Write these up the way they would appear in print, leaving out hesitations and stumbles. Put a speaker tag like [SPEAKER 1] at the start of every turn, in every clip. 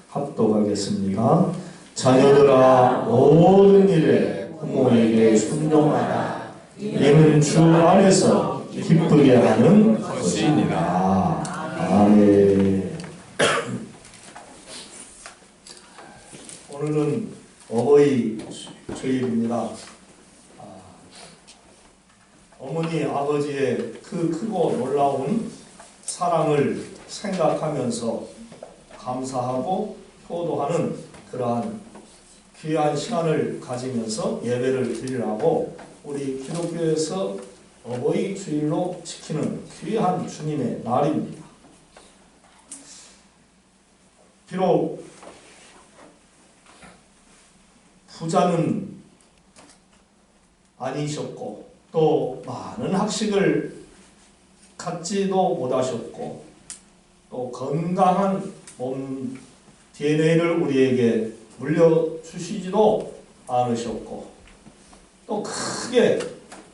[SPEAKER 1] 합독하겠습니다. 자녀들아 모든 일에 부모에게 순종하라. 이는 주 안에서 기쁘게 하는 것입니다. 아멘. 오늘은 어버이 주일입니다. 어머니 아버지의 그 크고 놀라운 사랑을 생각하면서 감사하고 효도하는 그러한 귀한 시간을 가지면서 예배를 드리라고 우리 기독교에서 어버이 주일로 지키는 귀한 주님의 날입니다. 비록 부자는 아니셨고 또 많은 학식을 갖지도 못하셨고 또 건강한 몸 DNA를 우리에게 물려주시지도 않으셨고 또 크게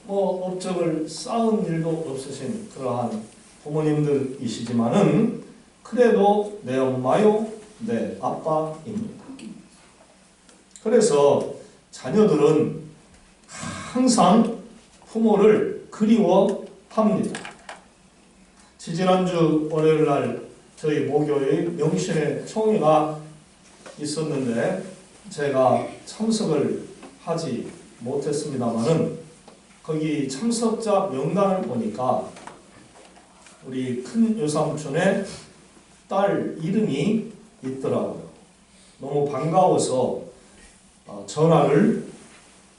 [SPEAKER 1] 업적을 쌓은 일도 없으신 그러한 부모님들이시지만은 그래도 내 엄마요 내 아빠입니다. 그래서 자녀들은 항상 부모를 그리워합니다. 지지난주 월요일날 저희 모교의 명신의 총회가 있었는데 제가 참석을 하지 못했습니다만은 거기 참석자 명단을 보니까 우리 큰 요삼촌의 딸 이름이 있더라고요. 너무 반가워서 전화를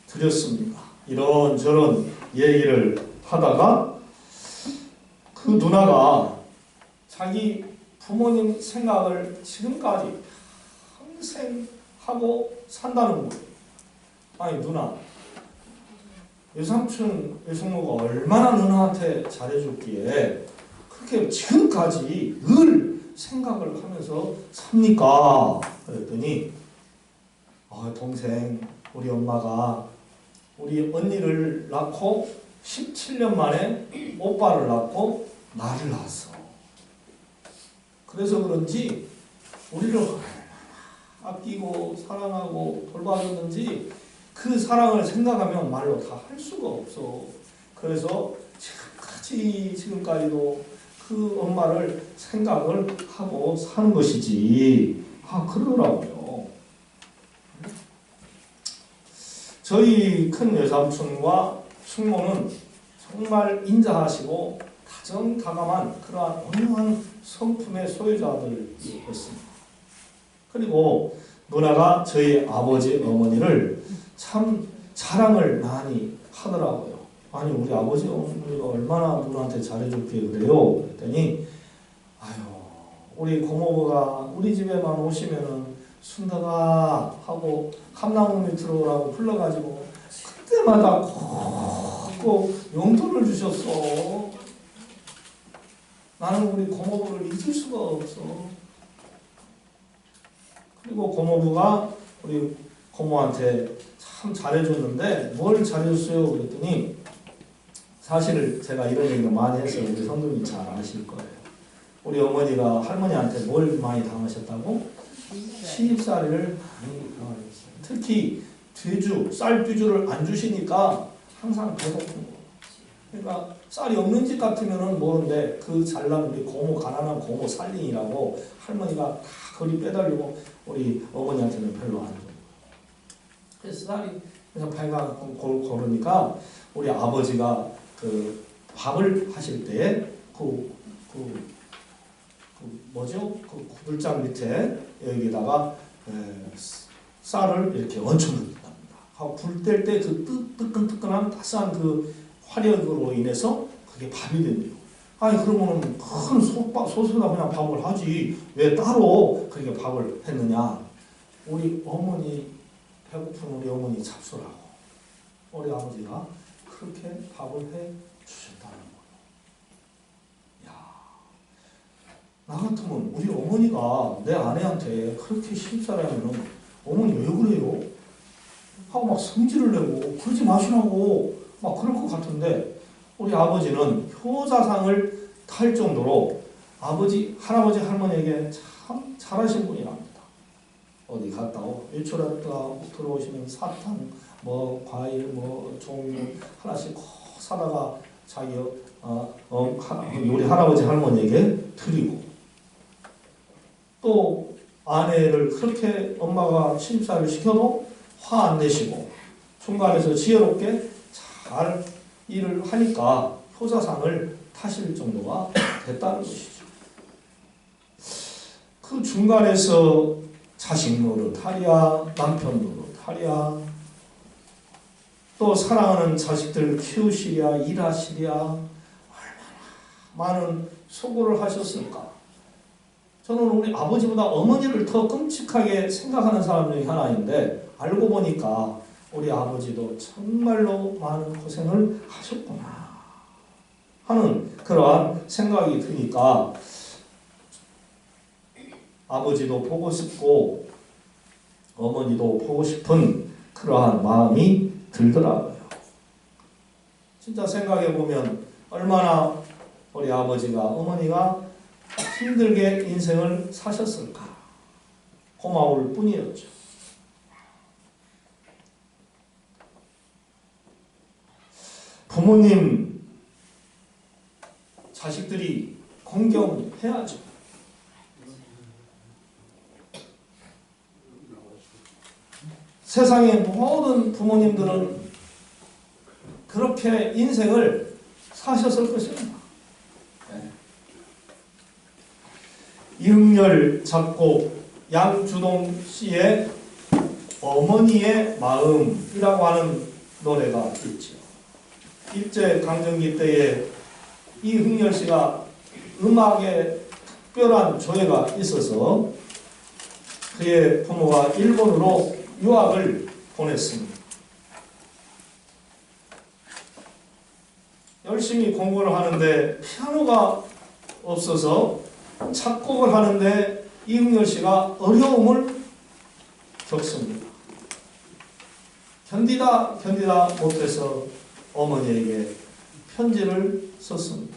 [SPEAKER 1] 드렸습니다. 이런저런 얘기를 하다가 그 누나가 자기 부모님 생각을 지금까지 평생 하고 산다는 거예요. 아니 누나, 외삼촌, 외숙모가 얼마나 누나한테 잘해줬기에 그렇게 지금까지 늘 생각을 하면서 삽니까? 그랬더니 동생, 우리 엄마가 우리 언니를 낳고 17년 만에 오빠를 낳고 나를 낳았어. 그래서 그런지 우리를 얼마나 아끼고 사랑하고 돌봐줬는지 그 사랑을 생각하면 말로 다 할 수가 없어. 그래서 지금까지도 그 엄마를 생각을 하고 사는 것이지. 그러더라고요. 저희 큰 외삼촌과 숙모는 정말 인자하시고 다정다감한 그러한 온유한 성품의 소유자들이었습니다. 그리고 누나가 저희 아버지 어머니를 참 자랑을 많이 하더라고요. 아니 우리 아버지 어머니가 얼마나 누나한테 잘해줬기에 그래요? 그랬더니 우리 고모부가 우리 집에만 오시면은 순덕아 하고 감나무 밑으로 오라고 불러가지고 그때마다 꼭 용돈을 주셨어. 나는 우리 고모부를 잊을 수가 없어. 그리고 고모부가 우리 고모한테 참 잘해줬는데 뭘 잘해줬어요? 그랬더니 사실 제가 이런 얘기를 많이 했어요. 우리 성도님 잘 아실 거예요. 우리 어머니가 할머니한테 뭘 많이 당하셨다고? 시집살이를 많이 당하셨어요. 특히 쌀비주를 안 주시니까 항상 배고픈 거. 그러니까 쌀이 없는 집 같으면은 뭐는데 그 잘난 우리 고모 가난한 고모 살림이라고 할머니가 다 거리 빼달리고 우리 어머니한테는 별로 안 줘요. 그래서 쌀이 그래서 배가 고르니까 우리 아버지가 그 밥을 하실 때에 그 구들장 밑에 여기다가 쌀을 이렇게 얹혀놓는답니다. 불 뗄 때 그 뜨끈뜨끈한 따스한 그 화력으로 인해서 그게 밥이 된대요. 그러면은 큰 솥에다 그냥 밥을 하지 왜 따로 그렇게 밥을 했느냐? 우리 어머니 배고픈 우리 어머니 잡수라고 우리 아버지가 그렇게 밥을 해 주셨다는 거예요. 나 같으면 우리 어머니가 내 아내한테 그렇게 시집살이하면은 어머니 왜 그래요? 하고 막 성질을 내고 그러지 마시라고 막 그럴 것 같은데 우리 아버지는 효자상을 탈 정도로 할아버지 할머니에게 참 잘하신 분이랍니다. 어디 갔다 외출했다 들어오시면 사탕, 뭐 과일, 뭐 종류 하나씩 사다가 자기 우리 할아버지 할머니에게 드리고, 또 아내를 그렇게 엄마가 심사를 시켜도 화 안 내시고 중간에서 지혜롭게 잘 일을 하니까 효자상을 타실 정도가 됐다는 것이죠. 그 중간에서 자식 노릇하랴, 남편 노릇하랴, 또 사랑하는 자식들 키우시랴, 일하시랴, 얼마나 많은 수고를 하셨을까. 저는 우리 아버지보다 어머니를 더 끔찍하게 생각하는 사람 중에 하나인데, 알고 보니까 우리 아버지도 정말로 많은 고생을 하셨구나 하는 그러한 생각이 드니까 아버지도 보고 싶고 어머니도 보고 싶은 그러한 마음이 들더라고요. 진짜 생각해 보면 얼마나 우리 아버지가 어머니가 힘들게 인생을 사셨을까. 고마울 뿐이었죠. 부모님, 자식들이 공경해야죠. 세상의 모든 부모님들은 그렇게 인생을 사셨을 것입니다. 이흥열 작곡 양주동 씨의 어머니의 마음이라고 하는 노래가 있죠. 일제강점기 때에 이흥열 씨가 음악에 특별한 조예가 있어서 그의 부모가 일본으로 유학을 보냈습니다. 열심히 공부를 하는데 피아노가 없어서 작곡을 하는데 이흥열 씨가 어려움을 겪습니다. 견디다 못해서 어머니에게 편지를 썼습니다.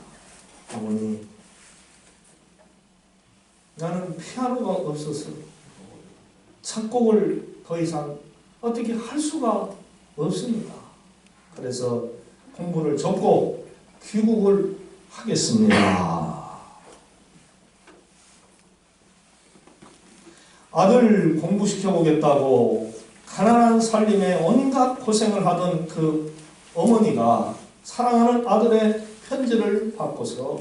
[SPEAKER 1] 어머니, 나는 피아노가 없어서 작곡을 더 이상 어떻게 할 수가 없습니다. 그래서 공부를 접고 귀국을 하겠습니다. 아들 공부시켜보겠다고 가난한 살림에 온갖 고생을 하던 그 어머니가 사랑하는 아들의 편지를 받고서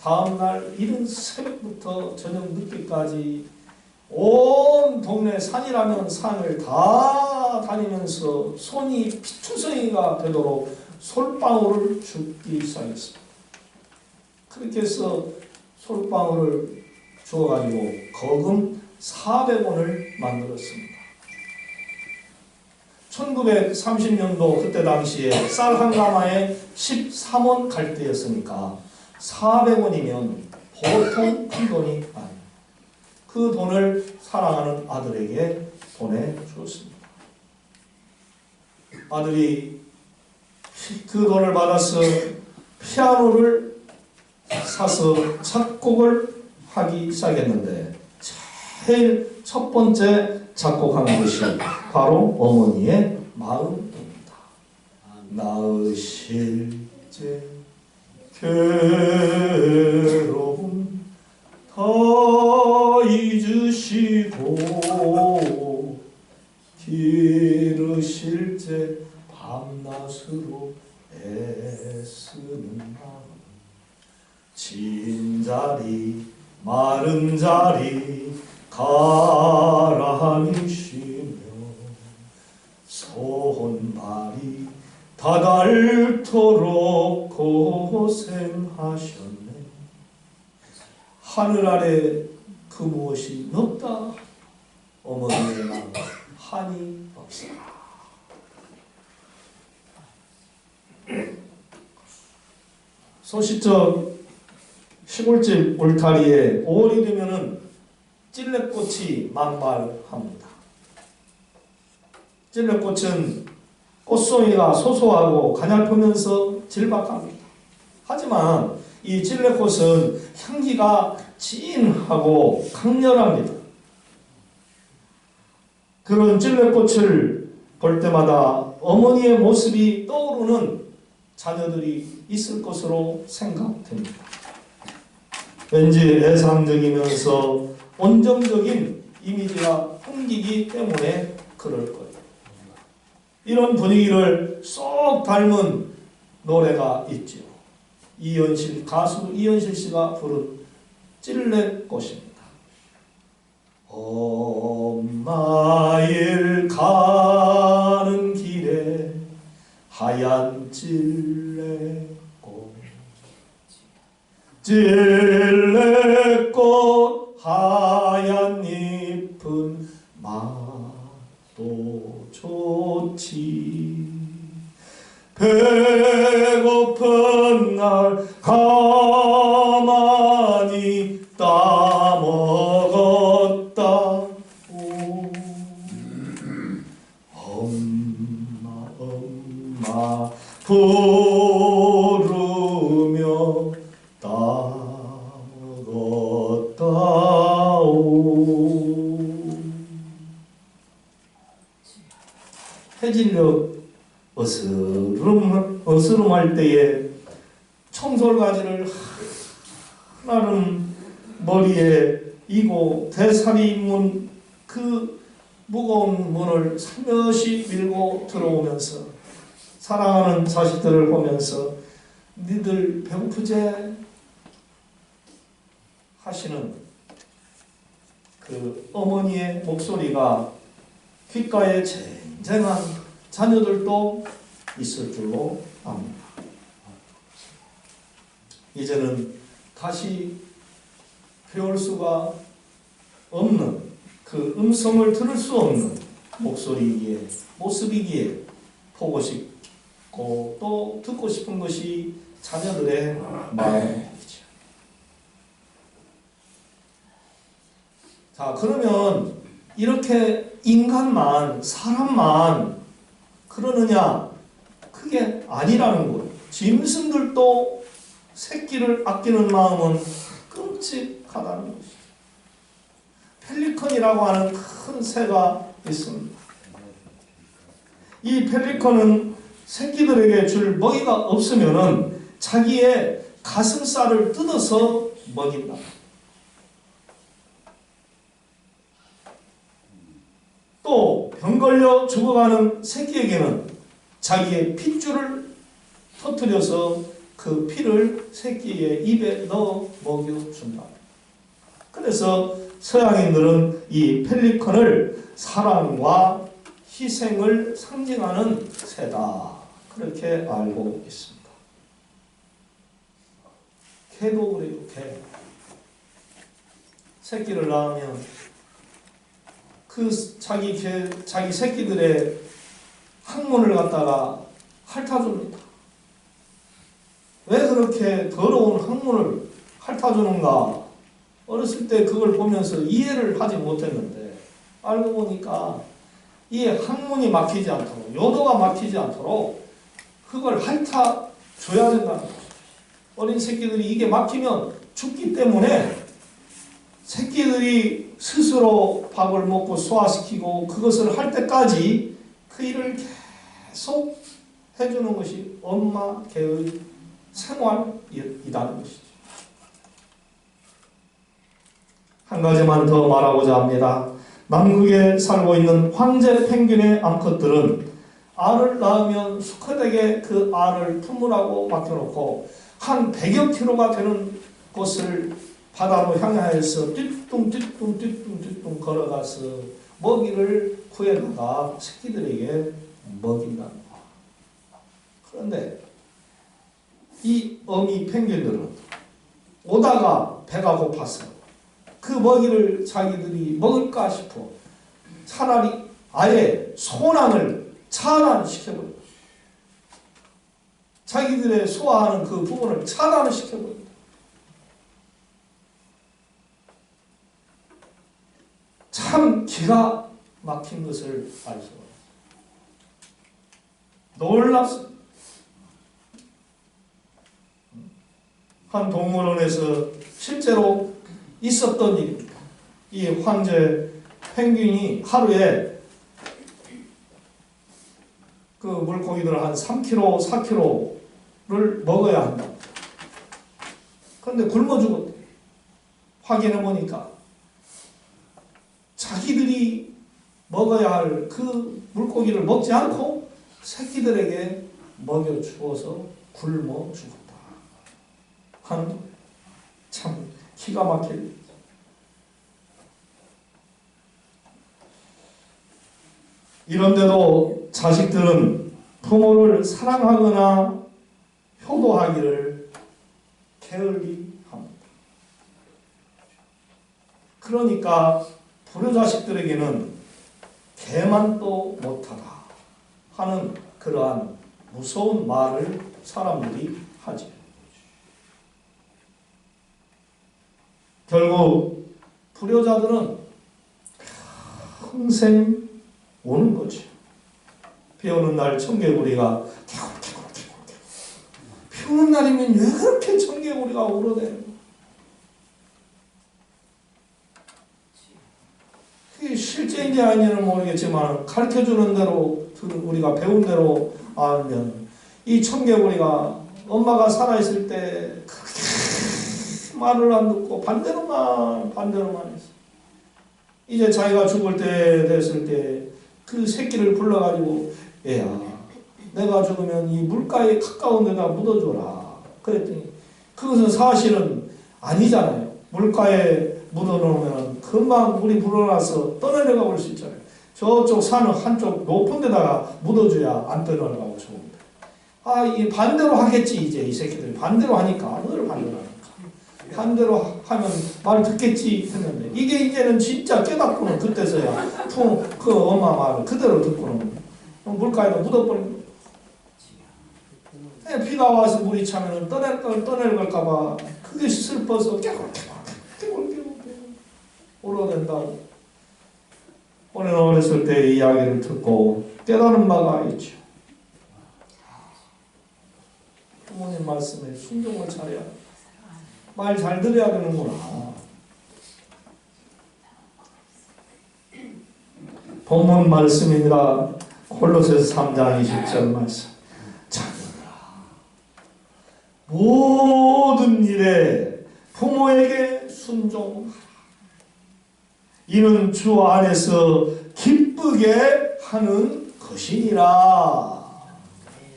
[SPEAKER 1] 다음날 이른 새벽부터 저녁 늦게까지 온 동네 산이라면 산을 다 다니면서 손이 피투성이가 되도록 솔방울을 줍기 시작했습니다. 그렇게 해서 솔방울을 주어가지고 거금 400원을 만들었습니다. 1930년도 그때 당시에 쌀 한 가마에 13원 갈 때였으니까 400원이면 보통 큰 돈이 아닙니다. 그 돈을 사랑하는 아들에게 보내주었습니다. 아들이 그 돈을 받아서 피아노를 사서 작곡을 하기 시작했는데 제일 첫 번째 작곡한 것이 바로 어머니의 마음입니다. 나으실제 괴로움 다 잊으시고 기르실제 밤낮으로 애쓰는 마음 진자리 마른 자리 가라앉으시며 손발이 다닳도록 고생하셨네. 하늘 아래 그 무엇이 없다. 어머니의 마음 한이 없으라. 소시적 시골집 울타리에 5월이 되면은 찔레꽃이 만발합니다. 찔레꽃은 꽃송이가 소소하고 가냘프면서 질박합니다. 하지만 이 찔레꽃은 향기가 진하고 강렬합니다. 그런 찔레꽃을 볼 때마다 어머니의 모습이 떠오르는 자녀들이 있을 것으로 생각됩니다. 왠지 애상적이면서 온정적인 이미지가 풍기기 때문에 그럴 거예요. 이런 분위기를 쏙 닮은 노래가 있죠. 가수 이현실 씨가 부른 찔레꽃입니다. 엄마일 가는 길에 하얀 찔레꽃 찔레꽃 하얀 잎은 맛도 좋지 배고픈 날 가만히 따먹었다 엄마 부르며 따먹었다오. 해질녘 어스름할 때에 청솔가지를 하나름 머리에 이고 대사리 문 그 무거운 문을 살며시 밀고 들어오면서 사랑하는 자식들을 보면서 니들 배고프지? 하시는 그 어머니의 목소리가 귓가에 쟁쟁한 자녀들도 있을 줄로 압니다. 이제는 다시 배울 수가 없는 그 음성을 들을 수 없는 목소리이기에 모습이기에 보고 싶고 또 듣고 싶은 것이 자녀들의 마음이죠. 자, 그러면 이렇게 인간만 사람만 그러느냐? 그게 아니라는 거예요. 짐승들도 새끼를 아끼는 마음은 끔찍하다는 것이죠. 펠리컨이라고 하는 큰 새가 있습니다. 이 펠리컨은 새끼들에게 줄 먹이가 없으면은 자기의 가슴살을 뜯어서 먹인다. 또 병 걸려 죽어가는 새끼에게는 자기의 핏줄을 터뜨려서 그 피를 새끼의 입에 넣어 먹여준다. 그래서 서양인들은 이 펠리컨을 사랑과 희생을 상징하는 새다. 그렇게 알고 있습니다. 개도 그래요. 개. 새끼를 낳으면 그 자기 새끼들의 항문을 갖다가 핥아줍니다. 왜 그렇게 더러운 항문을 핥아주는가? 어렸을 때 그걸 보면서 이해를 하지 못했는데 알고 보니까 이 항문이 막히지 않도록 요도가 막히지 않도록 그걸 핥아줘야 된다는 거죠. 어린 새끼들이 이게 막히면 죽기 때문에 새끼들이 스스로 밥을 먹고 소화시키고 그것을 할 때까지 그 일을 계속 해주는 것이 엄마 개의 생활이라는 것이죠. 한 가지만 더 말하고자 합니다. 남극에 살고 있는 황제 펭귄의 암컷들은 알을 낳으면 수컷에게 그 알을 품으라고 맡겨놓고 한 100여 킬로가 되는 곳을 바다로 향하여서 띠뚱 걸어가서 먹이를 구해다가 새끼들에게 먹인다는 거. 그런데 이 어미 펭귄들은 오다가 배가 고파서 그 먹이를 자기들이 먹을까 싶어 차라리 아예 소낭을 차단시켜버려요. 자기들의 소화하는 그 부분을 차단을 시켜버립니다. 참 기가 막힌 것을 알 수가 있어요. 놀랍습니다. 한 동물원에서 실제로 있었던 일입니다. 이 황제 펭귄이 하루에 그 물고기들 한 3kg, 4kg를 먹어야 한다. 그런데 굶어 죽었대. 확인해 보니까 자기들이 먹어야 할 그 물고기를 먹지 않고 새끼들에게 먹여 주어서 굶어 죽었다 하는, 참 기가 막힐. 이런데도 자식들은 부모를 사랑하거나 효도하기를 게을리 합니다. 그러니까 불효자식들에게는 개만도 못하다 하는 그러한 무서운 말을 사람들이 하지. 결국 불효자들은 평생 오는 거죠. 비 오는 날 청개구리가 비 오는 날이면 왜 그렇게 청개구리가 울어대는 거야? 그게 실제인지 아닌지는 모르겠지만 가르쳐주는 대로 우리가 배운 대로 알면 이 청개구리가 엄마가 살아있을 때 그렇게 말을 안 듣고 반대로만 했어. 이제 자기가 죽을 때 됐을 때 그 새끼를 불러가지고 얘야 내가 죽으면 이 물가에 가까운 데다 묻어줘라 그랬더니 그것은 사실은 아니잖아요. 물가에 묻어놓으면 금방 물이 불어나서 떠내려가 볼 수 있잖아요. 저쪽 산은 한쪽 높은 데다가 묻어줘야 안 떠내려가고 좋은데 이 반대로 하겠지. 이제 이 새끼들이 반대로 하니까 늘 반대로 하니까 반대로 하면 말 듣겠지 했는데 이게 이제는 진짜 깨닫고는 그때서야 그 엄마 말을 그대로 듣고는 물가에다 묻어버리는 거예요. 비가 와서 물이 차면 떠내려갈까봐 그게 슬퍼서 깨골 울어댄다고. 우리는 어렸을 때 이야기를 듣고 깨달은 바가 있죠. 부모님 말씀에 순종을 잘해야 돼. 말 잘 들어야 되는구나. 본문 말씀입니다. 골로새서 3장 20절 말씀. 자녀들아, 모든 일에 부모에게 순종하라. 이는 주 안에서 기쁘게 하는 것이니라.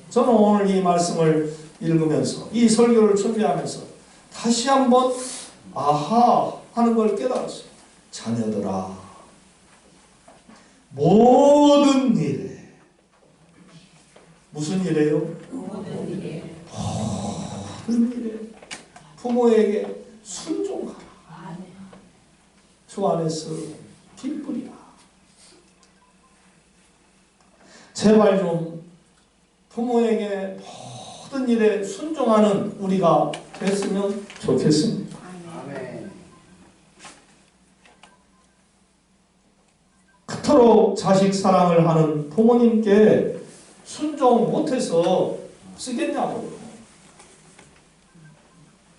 [SPEAKER 1] 저는 오늘 이 말씀을 읽으면서 이 설교를 준비하면서 다시 한번 아하 하는 걸 깨달았어요. 자녀들아, 모든 일에. 무슨 일에요? 모든 일에. 모든 일에 부모에게 순종하라. 주 안에서 기쁘리라. 제발 좀 부모에게 모든 일에 순종하는 우리가 됐으면 좋겠습니다. 아멘. 그토록 자식 사랑을 하는 부모님께 순종 못해서 쓰겠냐고요.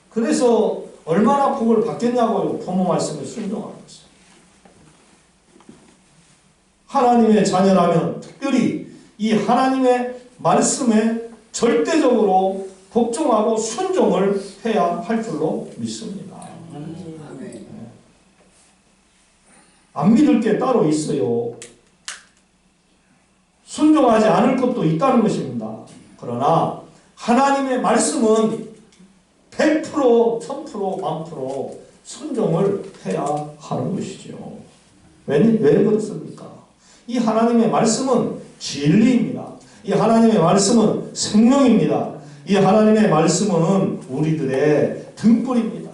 [SPEAKER 1] 그래서 얼마나 복을 받겠냐고요. 부모 말씀에 순종하는 것을. 하나님의 자녀라면 특별히 이 하나님의 말씀에 절대적으로 복종하고 순종을 해야 할 줄로 믿습니다. 안 믿을 게 따로 있어요. 순종하지 않을 것도 있다는 것입니다. 그러나 하나님의 말씀은 100%, 1000%, 1000% 순종을 해야 하는 것이죠. 왜 그렇습니까? 이 하나님의 말씀은 진리입니다. 이 하나님의 말씀은 생명입니다. 이 하나님의 말씀은 우리들의 등불입니다.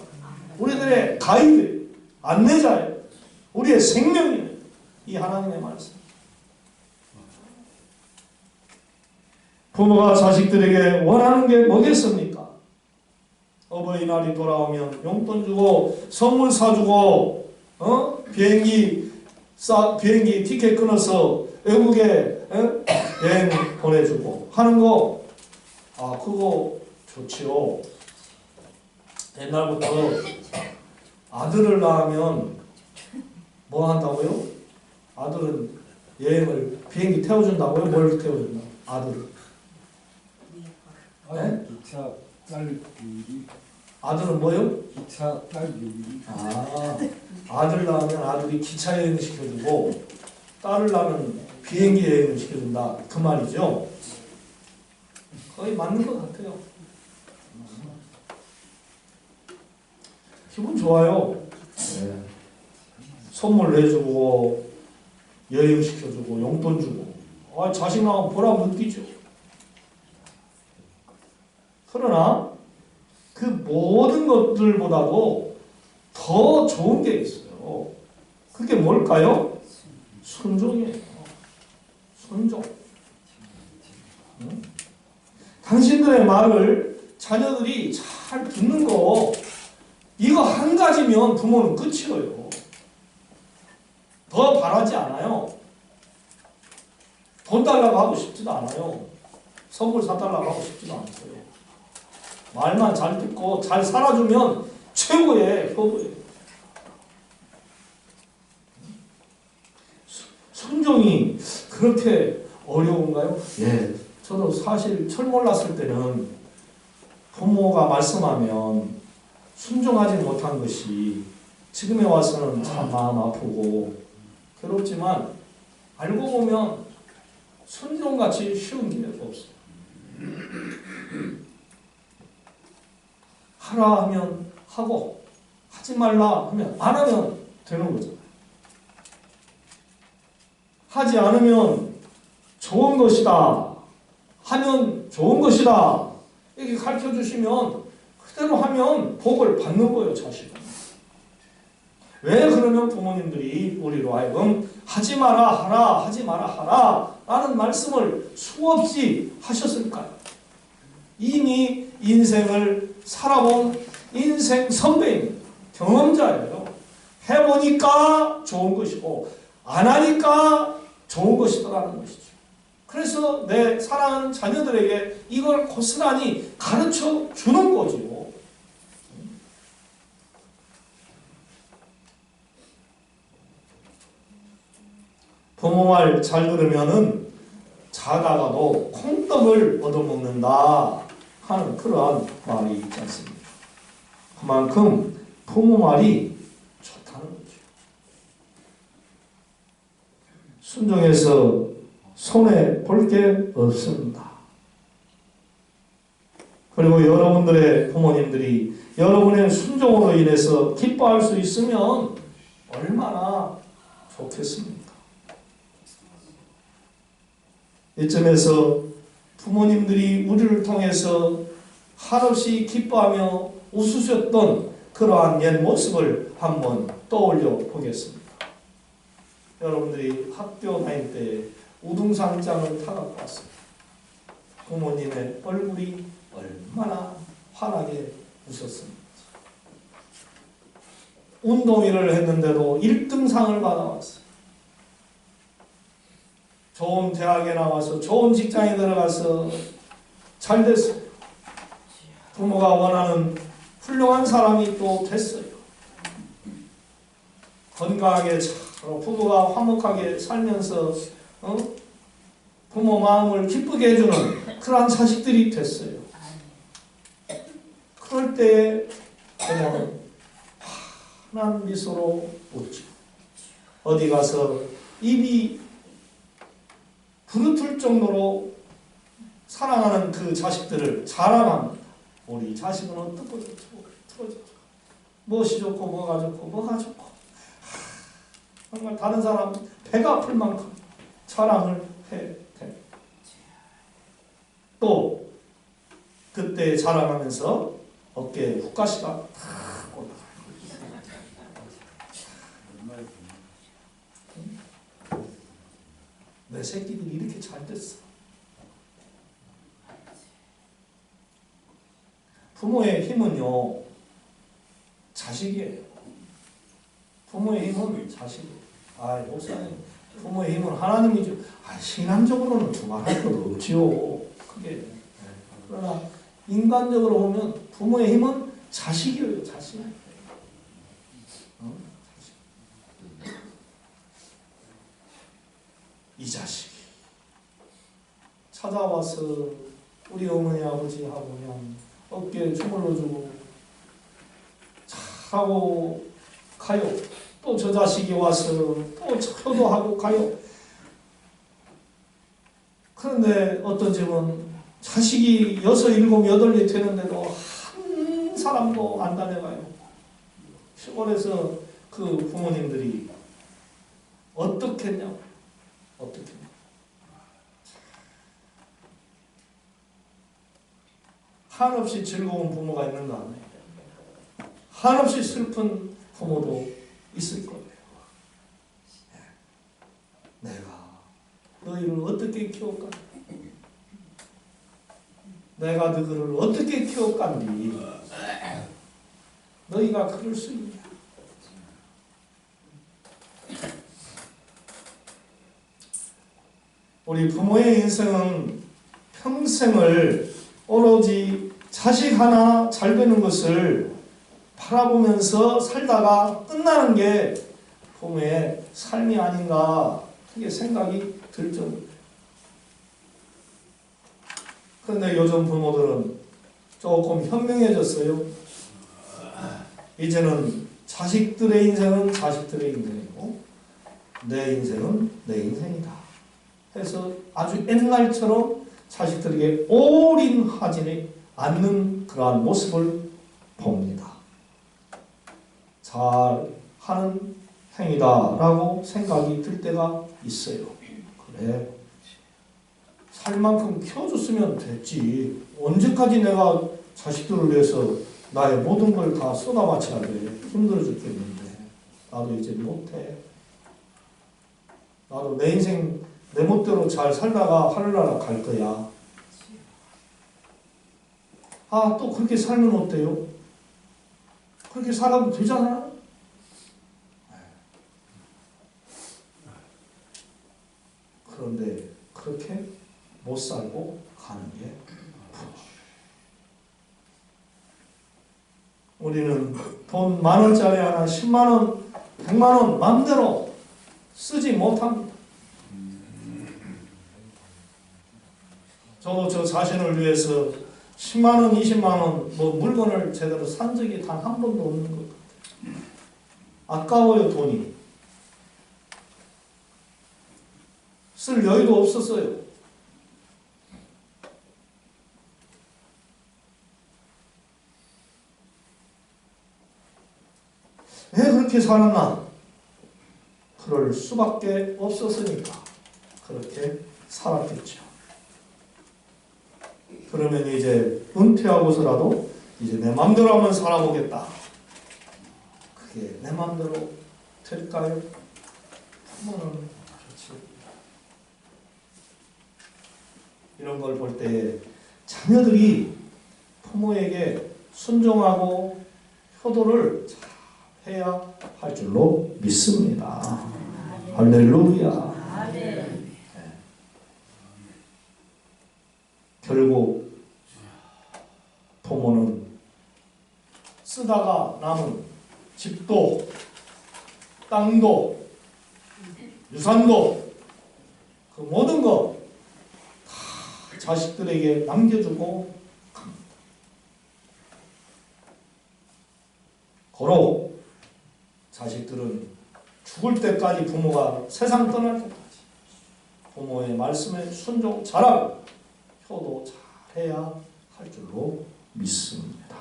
[SPEAKER 1] 우리들의 가이드, 안내자예요. 우리의 생명입니다. 이 하나님의 말씀. 부모가 자식들에게 원하는 게 뭐겠습니까? 어버이날이 돌아오면 용돈 주고 선물 사주고 비행기 티켓 끊어서 외국에 여행 보내주고 하는 거, 그거 좋지요. 옛날부터 아들을 낳으면 뭐 한다고요? 아들은 비행기 태워준다고요? 뭘 태워준다? 아들은?
[SPEAKER 2] 네? 기차 딸 비율이
[SPEAKER 1] 아들은 뭐요?
[SPEAKER 2] 기차 딸 비율이
[SPEAKER 1] 아들 낳으면 아들이 기차 여행을 시켜주고 딸을 낳으면 비행기 여행을 시켜준다 그 말이죠. 거의 맞는 것 같아요. 기분 좋아요. 네. 선물 해주고 여행 시켜주고 용돈 주고 자식 낳으면 보람 느끼죠. 그러나 그 모든 것들보다도 더 좋은 게 있어요. 그게 뭘까요? 순종이에요. 순종. 응? 당신들의 말을 자녀들이 잘 듣는 거 이거 한 가지면 부모는 끝이에요. 더 바라지 않아요. 돈 달라고 하고 싶지도 않아요. 선물 사달라고 하고 싶지도 않고요. 말만 잘 듣고 잘 살아주면 최고의 효도예요. 순종이 그렇게 어려운가요? 예. 저도 사실 철몰랐을 때는 부모가 말씀하면 순종하지 못한 것이 지금에 와서는 참 마음 아프고 괴롭지만 알고 보면 순종같이 쉬운 게 없어요. 하라 하면 하고 하지 말라 하면 안 하면 되는 거잖아요. 하지 않으면 좋은 것이다. 하면 좋은 것이다. 이렇게 가르쳐 주시면 그대로 하면 복을 받는 거예요, 자식은. 왜 그러면 부모님들이 우리로 하여금 하지 마라 하라 하지 마라 하라 라는 말씀을 수없이 하셨을까요? 이미 인생을 살아본 인생 선배입니다. 경험자예요. 해보니까 좋은 것이고 안 하니까 좋은 것이더라는 것이죠. 그래서 내 사랑하는 자녀들에게 이걸 고스란히 가르쳐 주는 거죠. 부모 말 잘 들으면은 자다가도 콩떡을 얻어먹는다 하는 그러한 말이 있지 않습니까? 그만큼 부모 말이 좋다는 거죠. 순종해서 손해 볼 게 없습니다. 그리고 여러분들의 부모님들이 여러분의 순종으로 인해서 기뻐할 수 있으면 얼마나 좋겠습니까? 이쯤에서 부모님들이 우리를 통해서 한없이 기뻐하며 웃으셨던 그러한 옛 모습을 한번 떠올려 보겠습니다. 여러분들이 학교 다닐 때 우등산장을 타고 왔습니다. 부모님의 얼굴이 얼마나 환하게 웃었습니까? 운동회를 했는데도 1등상을 받아왔어요. 좋은 대학에 나와서 좋은 직장에 들어가서 잘 됐어요. 부모가 원하는 훌륭한 사람이 또 됐어요. 건강하게 잘 부부가 화목하게 살면서 부모 마음을 기쁘게 해주는 그러한 자식들이 됐어요. 그럴 때 그냥 환한 미소로 웃죠. 어디 가서 입이 부르틀 정도로 사랑하는 그 자식들을 자랑합니다. 우리 자식은 어떻고 저쩌고 무엇이 좋고 뭐가 좋고 뭐가 좋고 정말 다른 사람 배가 아플 만큼 자랑을 해. 또 그때 자랑하면서 어깨에 훅가시가 탁 올라가요. 내 새끼들이 이렇게 잘 됐어. 부모의 힘은요, 자식이에요. 부모의 힘은 자식이에요. 목사님, 부모의 힘은 하나님이죠. 신앙적으로는 두말할 것 없지요. 그게. 그러나 인간적으로 보면 부모의 힘은 자식이에요, 자식. 이 자식이 찾아와서 우리 어머니 아버지하고 그냥 어깨에 주물러주고 잘하고 가요. 또 저 자식이 와서 또 효도하고 가요. 그런데 어떤 집은 자식이 6, 7, 8이 되는데도 한 사람도 안 다녀가요. 시골에서 그 부모님들이 어떻게 했냐고. 어떻게 했냐고. 한없이 즐거운 부모가 있는 거 아니에요. 한없이 슬픈 부모도 있을 거예요. 내가 너희를 어떻게 키웠까? 내가 너희를 어떻게 키웠간디? 너희가 그럴 수 있냐? 우리 부모의 인생은 평생을 오로지 자식 하나 잘 되는 것을 바라보면서 살다가 끝나는 게 부모의 삶이 아닌가 그게 생각이 들 정도예요. 그런데 요즘 부모들은 조금 현명해졌어요. 이제는 자식들의 인생은 자식들의 인생이고 내 인생은 내 인생이다 해서 아주 옛날처럼 자식들에게 올인하지 않는 그러한 모습을 봅니다. 잘하는 행위다라고 생각이 들 때가 있어요. 그래, 살 만큼 키워줬으면 됐지. 언제까지 내가 자식들을 위해서 나의 모든 걸 다 쏟아바쳐야 돼. 힘들어 죽겠는데 나도 이제 못해. 나도 내 인생 내 멋대로 잘 살다가 하늘나라 갈 거야. 아, 또 그렇게 살면 어때요? 그렇게 살아도 되잖아. 그런데 그렇게 못 살고 가는 게 우리는 돈 10,000원짜리 하나 10만원, 100만원 마음대로 쓰지 못합니다. 저도 저 자신을 위해서 10만원, 20만원 뭐 물건을 제대로 산 적이 단 한 번도 없는 것 같아요. 아까워요, 돈이. 쓸 여유도 없었어요. 왜 그렇게 살았나? 그럴 수밖에 없었으니까 그렇게 살았겠죠. 그러면 이제 은퇴하고서라도 이제 내 맘대로 한번 살아보겠다. 그게 내 맘대로 될까요? 부모는 그렇지. 이런 걸 볼 때 자녀들이 부모에게 순종하고 효도를 잘 해야 할 줄로 믿습니다. 할렐루야. 네. 결국 부모는 쓰다가 남은 집도 땅도 유산도 그 모든 거 다 자식들에게 남겨주고 갑니다. 고로 자식들은 죽을 때까지 부모가 세상 떠날 때까지 부모의 말씀에 순종 잘하고 효도 잘해야 할 줄로 믿습니다.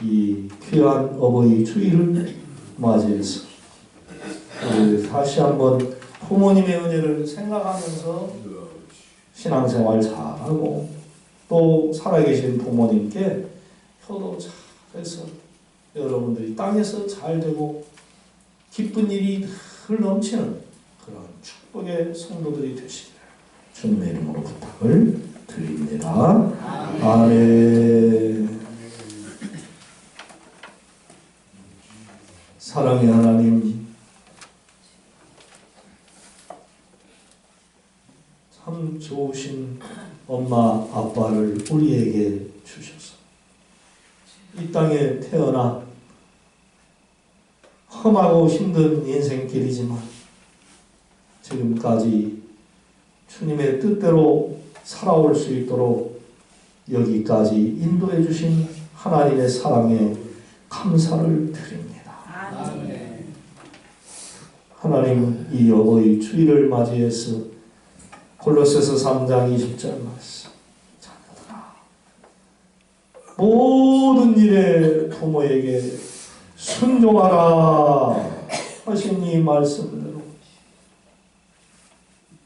[SPEAKER 1] 이 귀한 어버이 주일을 맞이해서 우리 다시 한번 부모님의 은혜를 생각하면서 신앙생활 잘하고 또 살아계신 부모님께 효도 잘해서 여러분들이 땅에서 잘 되고 기쁜 일이 늘 넘치는 그런 축복의 성도들이 되시기를 주님의 이름으로 부탁을 드립니다. 아멘. 사랑의 하나님, 참 좋으신 엄마 아빠를 우리에게 주셔서 이 땅에 태어나 험하고 힘든 인생길이지만 지금까지 주님의 뜻대로 살아올 수 있도록 여기까지 인도해 주신 하나님의 사랑에 감사를 드립니다.
[SPEAKER 2] 아멘.
[SPEAKER 1] 하나님, 이 어버이 주일을 맞이해서 골로새서 3장 20절 말씀, 자녀들아 모든 일에 부모에게 순종하라 하신 이 말씀대로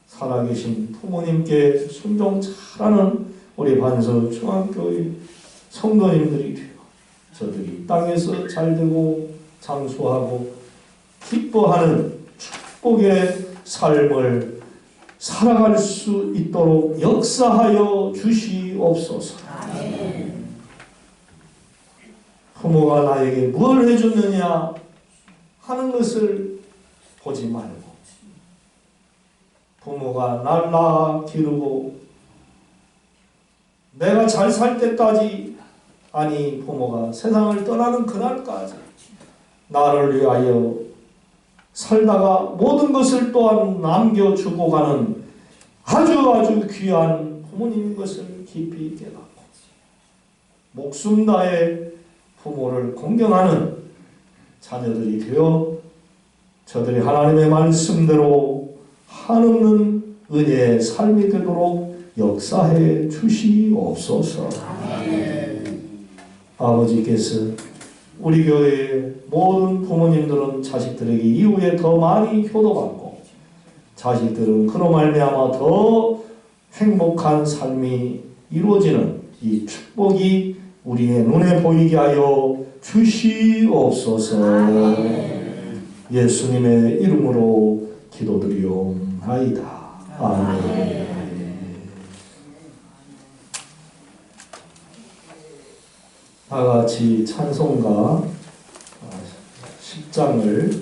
[SPEAKER 1] 살아계신 부모님께 순종 잘하는 우리 반석 중앙교회 성도님들이 되어 저들이 땅에서 잘되고 장수하고 기뻐하는 축복의 삶을 살아갈 수 있도록 역사하여 주시옵소서.
[SPEAKER 3] 아멘.
[SPEAKER 1] 부모가 나에게 뭘 해줬느냐 하는 것을 보지 말고 부모가 날 낳아 기르고 내가 잘 살 때까지, 아니 부모가 세상을 떠나는 그날까지 나를 위하여 살다가 모든 것을 또한 남겨주고 가는 아주 귀한 부모님인 것을 깊이 깨닫고 목숨 다해 부모를 공경하는 자녀들이 되어 저들이 하나님의 말씀대로 한없는 은혜의 삶이 되도록 역사해 주시옵소서. 아버지께서 우리 교회의 모든 부모님들은 자식들에게 이후에 더 많이 효도받고 자식들은 그로 말미암아 더 행복한 삶이 이루어지는 이 축복이 우리의 눈에 보이게 하여 주시옵소서. 예수님의 이름으로 기도드리옵나이다. 아멘. 다같이 찬송가 10장을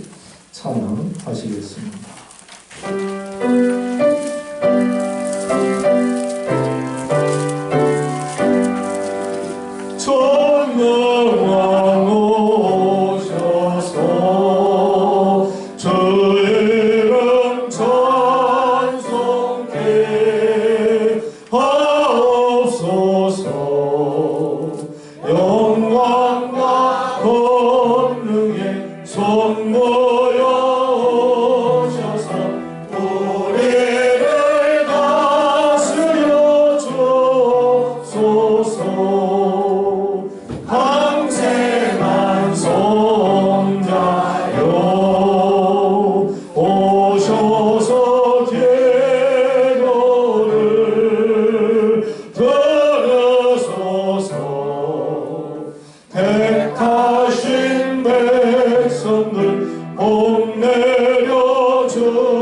[SPEAKER 1] 찬양하시겠습니다. 전능왕 오셔서 주 이름 찬송케 하옵소서. 영광과 권능의 손 모여 오셔서 우리를 다스려 주소서. 항생한 성자여 오셔서 기도를 들으소서. 택하신 백성들 복 내려 주